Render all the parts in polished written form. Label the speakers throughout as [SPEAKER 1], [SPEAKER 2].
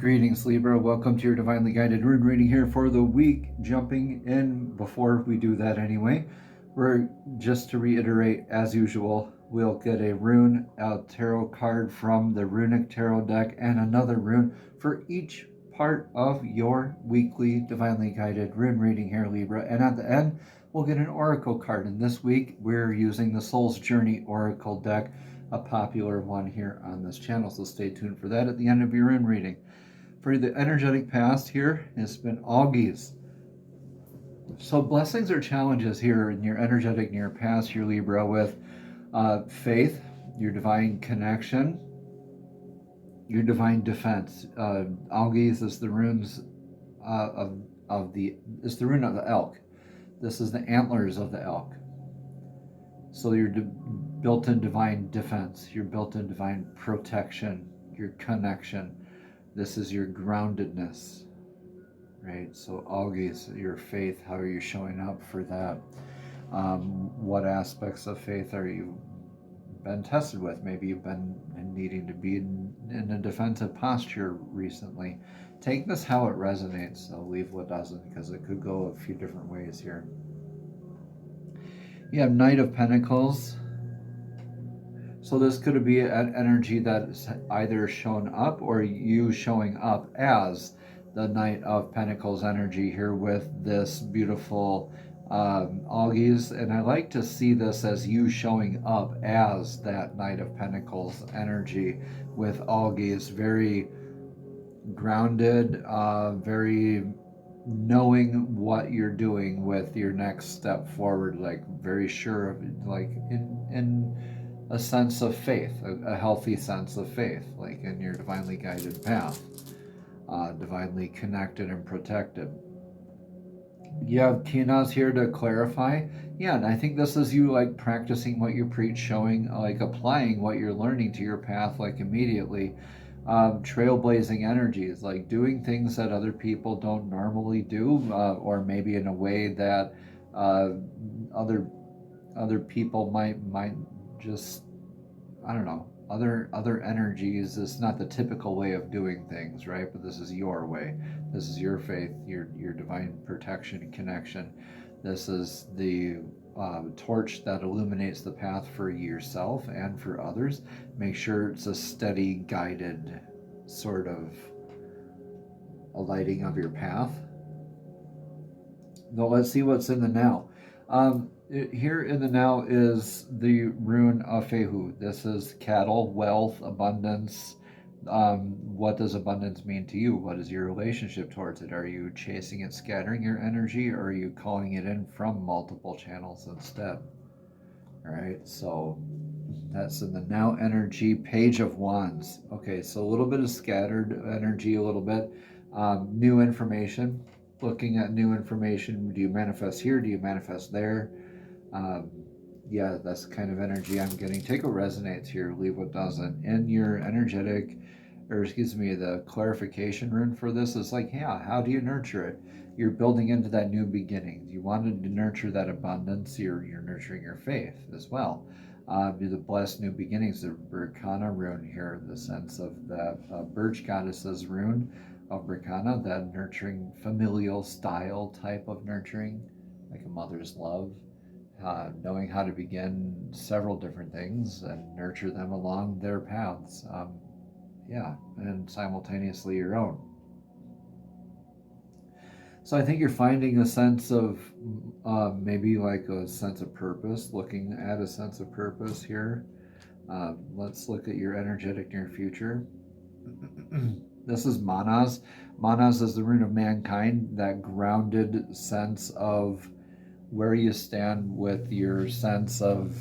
[SPEAKER 1] Greetings, Libra. Welcome to your divinely guided rune reading here for the week. Jumping in before we do that anyway, we're just to reiterate, as usual, we'll get a rune, a tarot card from the runic tarot deck, and another rune for each part of your weekly divinely guided rune reading here, Libra. And at the end, we'll get an oracle card. And this week, we're using the Soul's Journey Oracle deck, a popular one here on this channel. So stay tuned for that at the end of your rune reading. For the energetic past here, it's been Augies. So blessings or challenges here in your energetic near past, your Libra, with faith, your divine connection, your divine defense. Augies is the runes it's the rune of the elk. This is the antlers of the elk. So your built-in divine defense, your built-in divine protection, your connection. This is your groundedness, right? So Augies, your faith, how are you showing up for that? What aspects of faith are you been tested with? Maybe you've been needing to be in a defensive posture recently. Take this how it resonates, so leave what doesn't, because it could go a few different ways here. You have Knight of Pentacles. So this could be an energy that's either shown up or you showing up as the Knight of Pentacles energy here with this beautiful Augies. And I like to see this as you showing up as that Knight of Pentacles energy with Augies. Very grounded, very knowing what you're doing with your next step forward, like very sure of it, like in a sense of faith, a healthy sense of faith, like in your divinely guided path, divinely connected and protected. You have Kinas here to clarify. Yeah, and I think this is you like practicing what you preach, showing, like applying what you're learning to your path, like immediately. Trailblazing energies, like doing things that other people don't normally do, or maybe in a way that other people might just, I don't know, other energies. It's not the typical way of doing things, right? But this is your way. This is your faith, your divine protection and connection. This is the torch that illuminates the path for yourself and for others. Make sure it's a steady, guided sort of a lighting of your path. Now let's see what's in the now. Here in the now is the rune of Fehu. This is cattle, wealth, abundance. What does abundance mean to you? What is your relationship towards it? Are you chasing it, scattering your energy, or are you calling it in from multiple channels instead? All right, so that's in the now energy. Page of Wands. Okay, so a little bit of scattered energy, a little bit new information. Looking at new information. Do you manifest here? Do you manifest there? Yeah, that's the kind of energy I'm getting. Take what resonates here, leave what doesn't. In your energetic, or excuse me, the clarification rune for this is like, yeah, how do you nurture it? You're building into that new beginning. You wanted to nurture that abundance. You're nurturing your faith as well. The blessed new beginnings, the Berkana rune here, the sense of the birch goddess's rune of Berkana, that nurturing familial style type of nurturing, like a mother's love. Knowing how to begin several different things and nurture them along their paths. Yeah, and simultaneously your own. So I think you're finding a sense of maybe like a sense of purpose, looking at a sense of purpose here. Let's look at your energetic near future. This is Manas. Manas is the rune of mankind, that grounded sense of where you stand with your sense of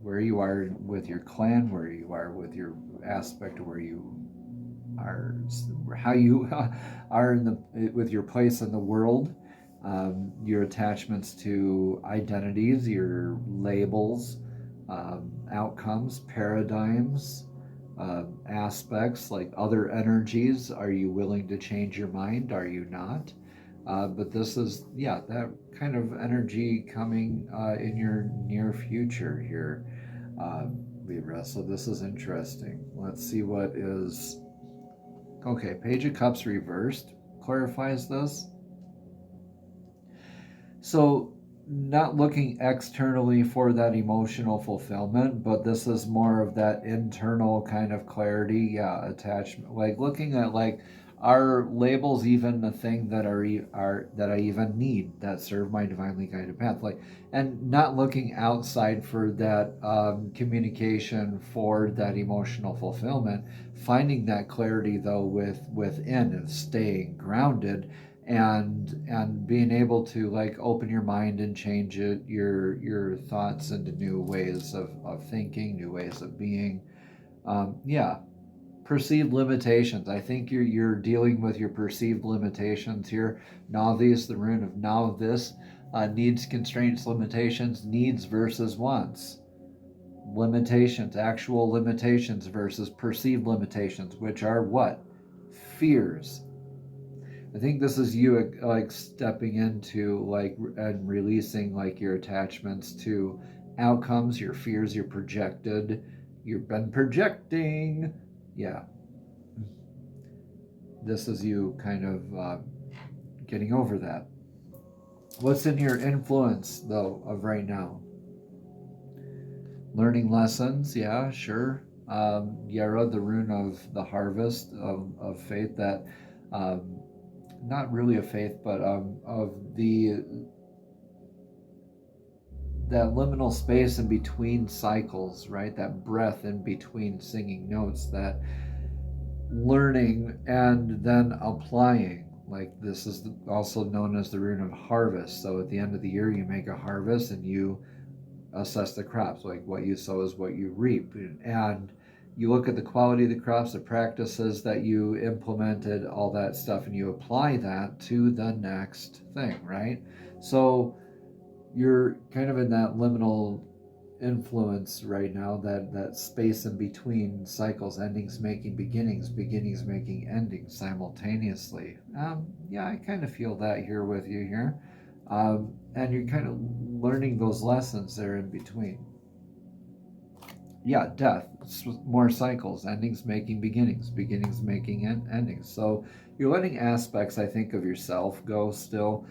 [SPEAKER 1] where you are with your clan, where you are with your aspect of where you are, how you are with your place in the world, your attachments to identities, your labels, outcomes, paradigms, aspects, like other energies. Are you willing to change your mind? Are you not? But this is, yeah, that kind of energy coming in your near future here, Libra. So this is interesting. Let's see what is Okay, Page of Cups reversed clarifies this. So, not looking externally for that emotional fulfillment, but this is more of that internal kind of clarity, yeah, attachment. Like looking at like, are labels even the thing that are that I even need that serve my divinely guided path? Like, and not looking outside for that communication for that emotional fulfillment. Finding that clarity though within and staying grounded and being able to like open your mind and change it, your thoughts into new ways of thinking, new ways of being. Yeah, perceived limitations. I think you're dealing with your perceived limitations here. Navis, the rune of Navis, needs, constraints, limitations, needs versus wants. Limitations, actual limitations versus perceived limitations, which are what? Fears. I think this is you like stepping into like and releasing like your attachments to outcomes, your fears, your projected. You've been projecting. Yeah, this is you kind of getting over that. What's in your influence though of right now? Learning lessons, yeah, sure. Yara, the rune of the harvest of faith, that not really a faith, but of the that liminal space in between cycles, right? That breath in between singing notes, that learning and then applying. Like this is also known as the rune of harvest. So at the end of the year, you make a harvest and you assess the crops. Like what you sow is what you reap. And you look at the quality of the crops, the practices that you implemented, all that stuff, and you apply that to the next thing, right? So you're kind of in that liminal influence right now, that space in between cycles, endings making beginnings, beginnings making endings simultaneously. Yeah, I kind of feel that here with you here. And you're kind of learning those lessons there in between. Yeah, death, more cycles, endings making beginnings, beginnings making endings. So you're letting aspects, I think, of yourself go still.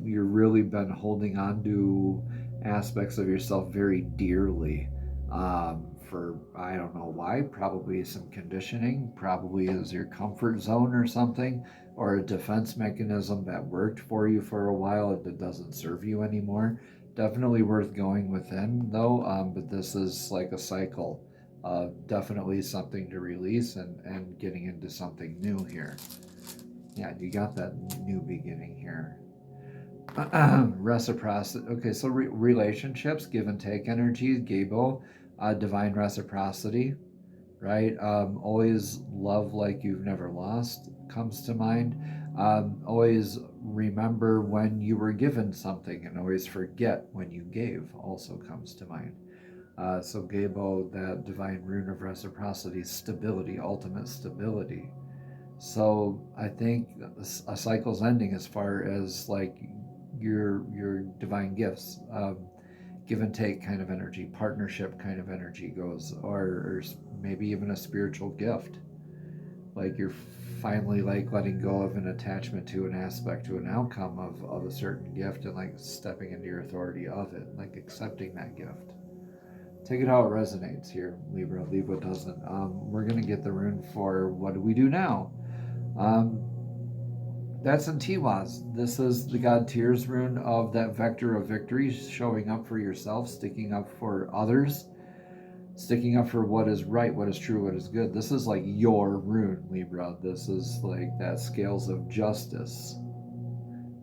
[SPEAKER 1] You're really been holding on to aspects of yourself very dearly, for I don't know why. Probably some conditioning, probably is your comfort zone or something, or a defense mechanism that worked for you for a while that doesn't serve you anymore. Definitely worth going within though, but this is like a cycle of definitely something to release and getting into something new here. Yeah, you got that new beginning here. Reciprocity. Okay, so relationships, give and take energy, Gabo, divine reciprocity, right? Always love like you've never lost comes to mind. Always remember when you were given something, and always forget when you gave also comes to mind. So Gabo, that divine rune of reciprocity, stability, ultimate stability. So I think a cycle's ending as far as like your divine gifts. Give and take kind of energy, partnership kind of energy goes, or maybe even a spiritual gift. Like you're finally like letting go of an attachment to an aspect, to an outcome of a certain gift, and like stepping into your authority of it, like accepting that gift. Take it how it resonates here, Libra. Leave what doesn't. We're going to get the rune for what do we do now? That's in Tiwaz. This is the God Tears rune of that vector of victory, showing up for yourself, sticking up for others, sticking up for what is right, what is true, what is good. This is like your rune, Libra. This is like that scales of justice.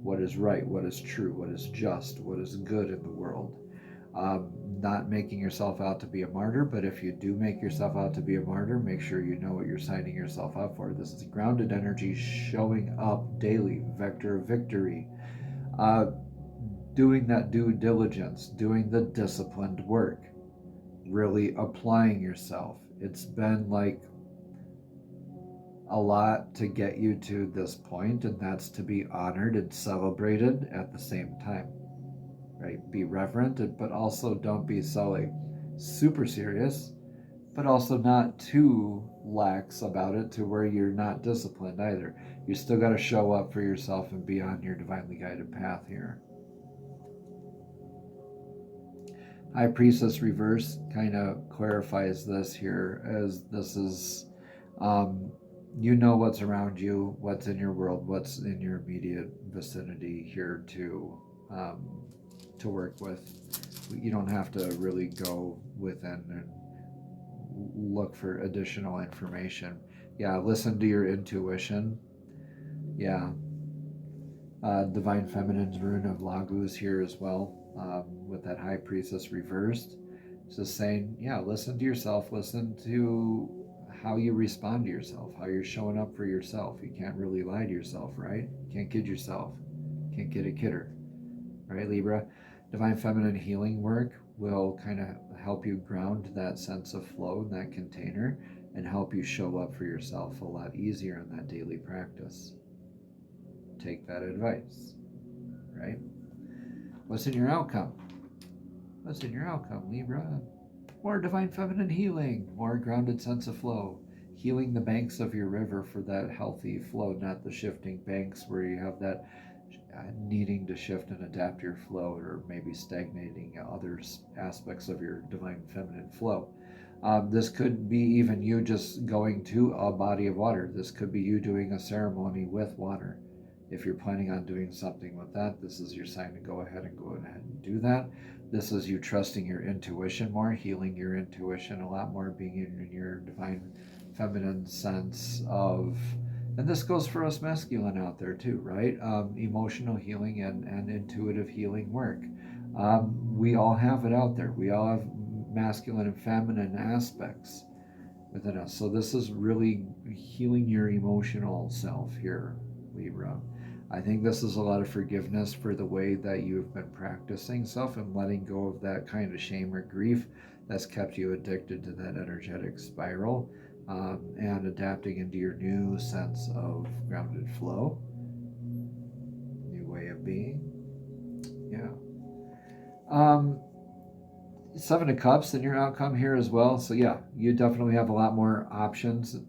[SPEAKER 1] What is right, what is true, what is just, what is good in the world. Not making yourself out to be a martyr, but if you do make yourself out to be a martyr, make sure you know what you're signing yourself up for. This is grounded energy showing up daily, vector of victory. Doing that due diligence, doing the disciplined work, really applying yourself. It's been like a lot to get you to this point, and that's to be honored and celebrated at the same time. Right? Be reverent, but also don't be so like super serious, but also not too lax about it to where you're not disciplined either. You still got to show up for yourself and be on your divinely guided path here. High Priestess reverse kind of clarifies this here, as this is, you know what's around you, what's in your world, what's in your immediate vicinity here to work with. You don't have to really go within and look for additional information. Yeah, listen to your intuition. Yeah. Divine Feminine's Rune of Lagu here as well, with that High Priestess reversed. It's just saying, yeah, listen to yourself, listen to how you respond to yourself, how you're showing up for yourself. You can't really lie to yourself, right? You can't kid yourself. You can't kid a kidder, right, Libra? Divine Feminine healing work will kind of help you ground that sense of flow in that container and help you show up for yourself a lot easier in that daily practice. Take that advice, right? What's in your outcome? What's in your outcome, Libra? More divine feminine healing, more grounded sense of flow, healing the banks of your river for that healthy flow, not the shifting banks where you have that needing to shift and adapt your flow, or maybe stagnating other aspects of your divine feminine flow. This could be even you just going to a body of water. This could be you doing a ceremony with water. If you're planning on doing something with that, this is your sign to go ahead and do that. This is you trusting your intuition more, healing your intuition a lot more, being in your divine feminine sense of, and this goes for us masculine out there too, right? Emotional healing and intuitive healing work. We all have it out there. We all have masculine and feminine aspects within us. So this is really healing your emotional self here, Libra. I think this is a lot of forgiveness for the way that you've been practicing self and letting go of that kind of shame or grief that's kept you addicted to that energetic spiral, and adapting into your new sense of grounded flow, new way of being. Yeah. Seven of Cups in your outcome here as well. So yeah, you definitely have a lot more options, a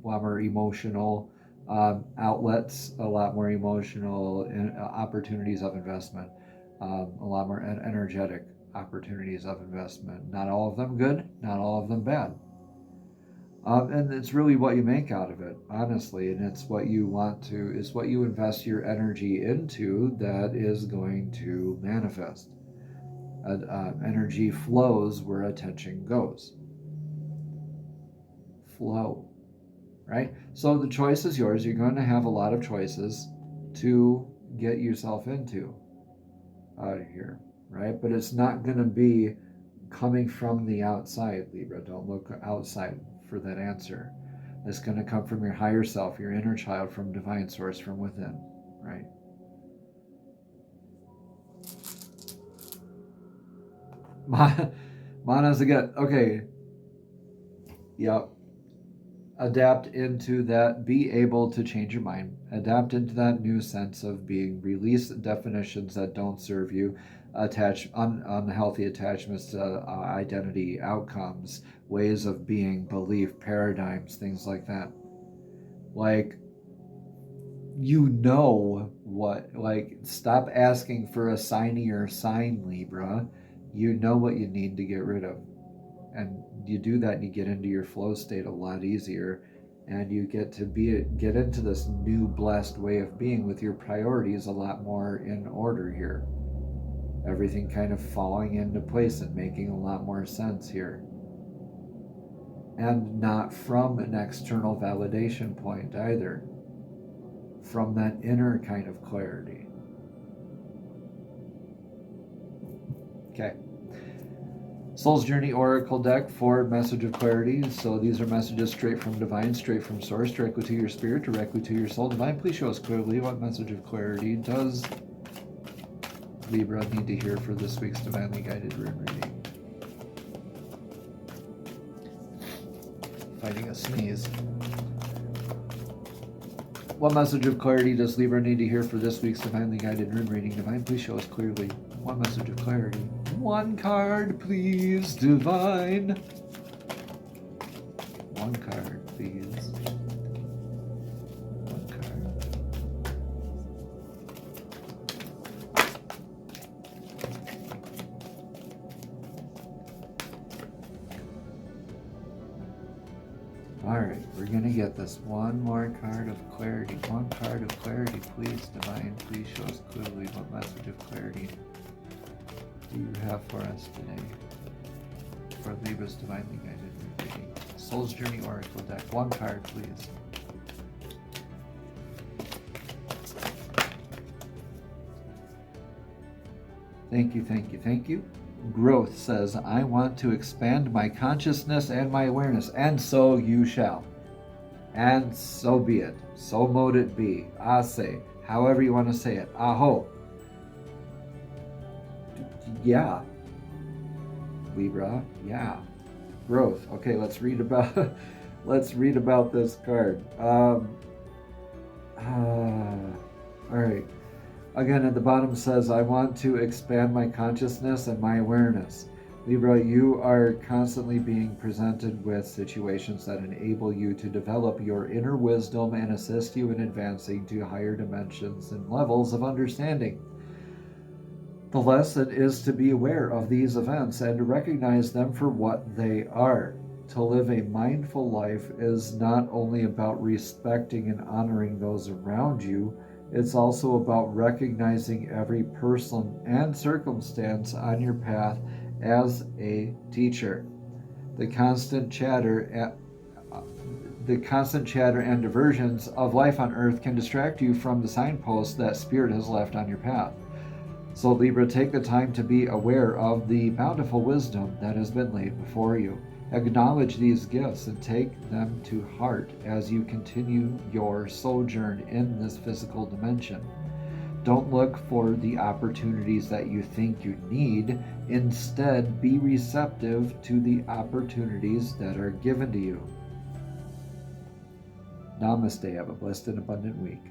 [SPEAKER 1] lot more emotional outlets, a lot more emotional opportunities of investment, a lot more energetic opportunities of investment. Not all of them good, not all of them bad. And it's really what you make out of it, honestly, and it's what you want to, it's what you invest your energy into that is going to manifest. Energy flows where attention goes. Flow. Right? So the choice is yours. You're going to have a lot of choices to get yourself into out of here, right? But it's not going to be coming from the outside, Libra. Don't look outside for that answer. It's going to come from your higher self, your inner child, from divine source, from within, right? Mana's again. Okay. Yep. Adapt into that, be able to change your mind, adapt into that new sense of being, release definitions that don't serve you, unhealthy attachments to identity, outcomes, ways of being, belief, paradigms, things like that. Like, you know what, like, stop asking for a signier sign, Libra. You know what you need to get rid of. And you do that and you get into your flow state a lot easier, and you get into this new blessed way of being with your priorities a lot more in order here. Everything kind of falling into place and making a lot more sense here. And not from an external validation point either. From that inner kind of clarity. Okay. Soul's Journey Oracle deck for message of clarity. So these are messages straight from divine, straight from source, directly to your spirit, directly to your soul. Divine, please show us clearly what message of clarity does Libra need to hear for this week's divinely guided rune reading. Fighting a sneeze. What message of clarity does Libra need to hear for this week's divinely guided rune reading? Divine, please show us clearly. One message of clarity. One card, please, Divine. One card, please. One card. All right, we're going to get this one more card of clarity. One card of clarity, please, Divine. Please show us clearly what message of clarity do you have for us today. For Libra's Divinely Guided Reading. Soul's Journey Oracle deck. One card, please. Thank you, thank you, thank you. Growth says, I want to expand my consciousness and my awareness, and so you shall. And so be it. So mote it be. Ase. However you want to say it. Aho. Yeah. Libra. Yeah. Growth. Okay, let's read about this card. All right. Again, at the bottom says, I want to expand my consciousness and my awareness. Libra, you are constantly being presented with situations that enable you to develop your inner wisdom and assist you in advancing to higher dimensions and levels of understanding. The lesson is to be aware of these events and to recognize them for what they are. To live a mindful life is not only about respecting and honoring those around you, it's also about recognizing every person and circumstance on your path as a teacher. The constant chatter and diversions of life on Earth can distract you from the signposts that Spirit has left on your path. So Libra, take the time to be aware of the bountiful wisdom that has been laid before you. Acknowledge these gifts and take them to heart as you continue your sojourn in this physical dimension. Don't look for the opportunities that you think you need. Instead, be receptive to the opportunities that are given to you. Namaste. Have a blessed and abundant week.